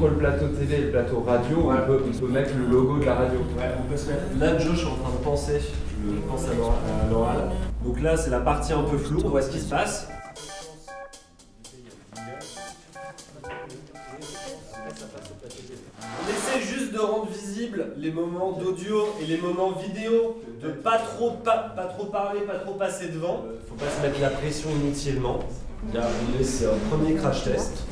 entre le plateau télé et le plateau radio, on peut mettre le logo de la radio. Ouais, on peut se mettre. Là, Joe, je suis en train de penser, je pense à l'oral. Donc là, c'est la partie un peu floue, on voit ce qui se passe. On essaie juste de rendre visibles les moments d'audio et les moments vidéo, de pas trop parler, pas trop passer devant. Faut pas se mettre la pression inutilement. Là, on laisse un premier crash test.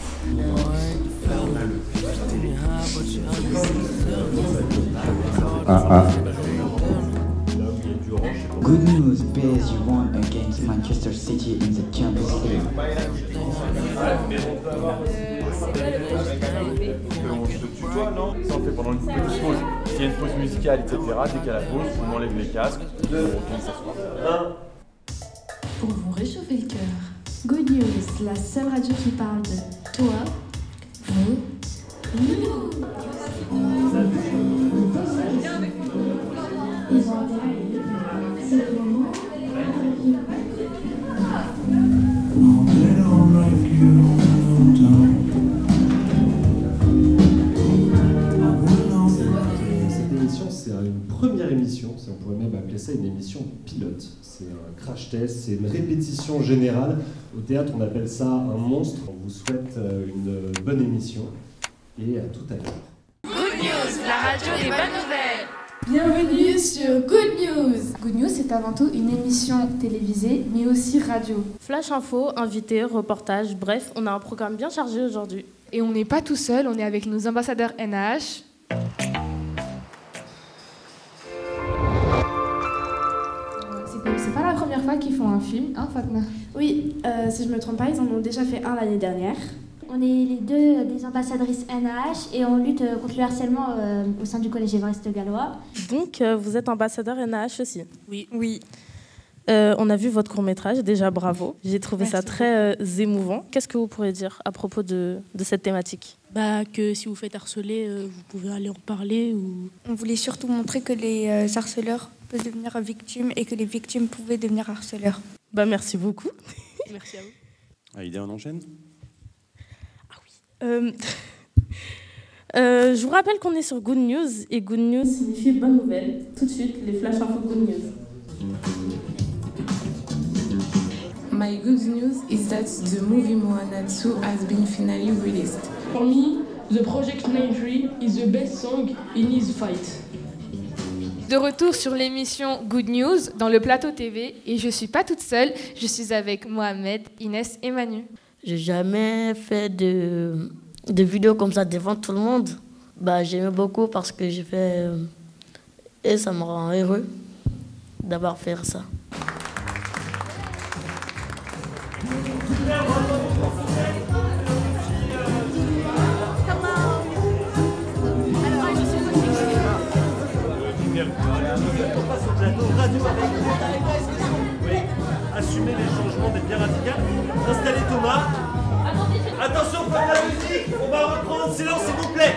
Good news, PSG won against Manchester City in the Champions League. On se tutoie, non? Ça on fait pendant une petite pause. S'il y a une pause musicale, etc., dès qu'à la pause, on enlève les casques, on retourne s'asseoir. Pour vous réchauffer le cœur, Good News, la seule radio qui parle de toi, vous, nous. Ils ont intérêt. C'est le moment. Cette émission, c'est une première émission, on pourrait même appeler ça une émission pilote. C'est un crash test, c'est une répétition générale. Au théâtre, on appelle ça un monstre. On vous souhaite une bonne émission et à tout à l'heure. Good News, la radio des bonnes nouvelles. Bienvenue sur Good News. Good News, c'est avant tout une émission télévisée, mais aussi radio. Flash info, invités, reportages, bref, on a un programme bien chargé aujourd'hui. Et on n'est pas tout seul, on est avec nos ambassadeurs NH. C'est pas la première fois qu'ils font un film, hein Fatma? Oui, si je me trompe pas, ils en ont déjà fait un l'année dernière. On est les deux des ambassadrices NH et on lutte contre le harcèlement au sein du collège Évariste Galois. Donc, vous êtes ambassadeur NH aussi? Oui. On a vu votre court-métrage, déjà bravo. J'ai trouvé ça très émouvant. Qu'est-ce que vous pourrez dire à propos de cette thématique? Que si vous faites harceler, vous pouvez aller en parler. On voulait surtout montrer que les harceleurs peuvent devenir victimes et que les victimes pouvaient devenir harceleurs. Merci beaucoup. Merci à vous. Aïda, on enchaîne? Je vous rappelle qu'on est sur Good News et Good News signifie bonne nouvelle. Tout de suite, les flash info Good News. My good news is that the movie Moana 2 has been finally released. For me, the Project 93 is the best song in his fight. De retour sur l'émission Good News dans le plateau TV et je suis pas toute seule, je suis avec Mohamed, Inès et Manu. J'ai jamais fait de vidéos comme ça devant tout le monde. J'aimais beaucoup parce que j'ai fait et ça me rend heureux d'avoir fait ça. On passe au plateau radio avec assumer les changements d'être bien radical. Installez Thomas. Attention, pas de la musique. On va reprendre. Silence, s'il vous plaît.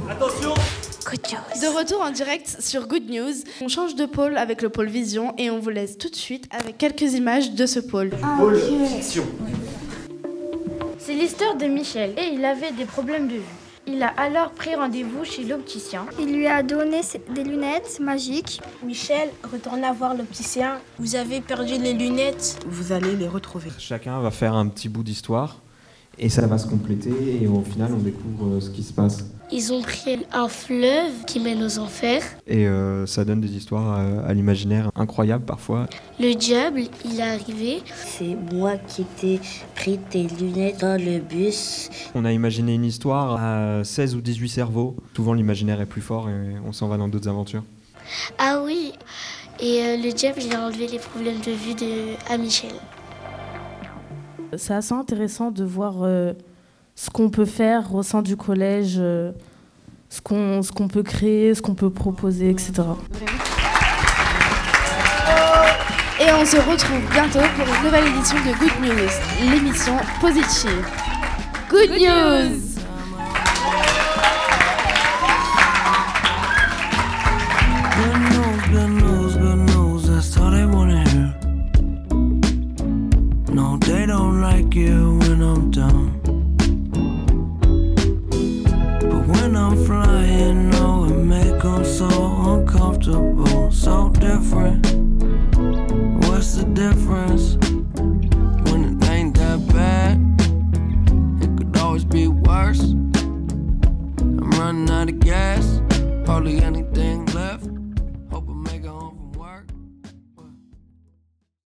Attention. De retour en direct sur Good News, on change de pôle avec le pôle Vision et on vous laisse tout de suite avec quelques images de ce pôle. Pôle Fiction. C'est l'histoire de Michel et il avait des problèmes de vue. Il a alors pris rendez-vous chez l'opticien. Il lui a donné des lunettes magiques. Michel, retournez voir l'opticien. Vous avez perdu les lunettes. Vous allez les retrouver. Chacun va faire un petit bout d'histoire et ça va se compléter et au final on découvre ce qui se passe. Ils ont pris un fleuve qui mène aux enfers. Et ça donne des histoires à l'imaginaire incroyables parfois. Le diable, il est arrivé. C'est moi qui t'ai pris tes lunettes dans le bus. On a imaginé une histoire à 16 ou 18 cerveaux. Souvent l'imaginaire est plus fort et on s'en va dans d'autres aventures. Ah oui, et le diable, il a enlevé les problèmes de vue à Michel. C'est assez intéressant de voir ce qu'on peut faire au sein du collège, ce qu'on peut créer, ce qu'on peut proposer, etc. Et on se retrouve bientôt pour une nouvelle édition de Good News, l'émission positive. Good News! No, they don't like you when I'm done. running out of gas. Hardly anything left.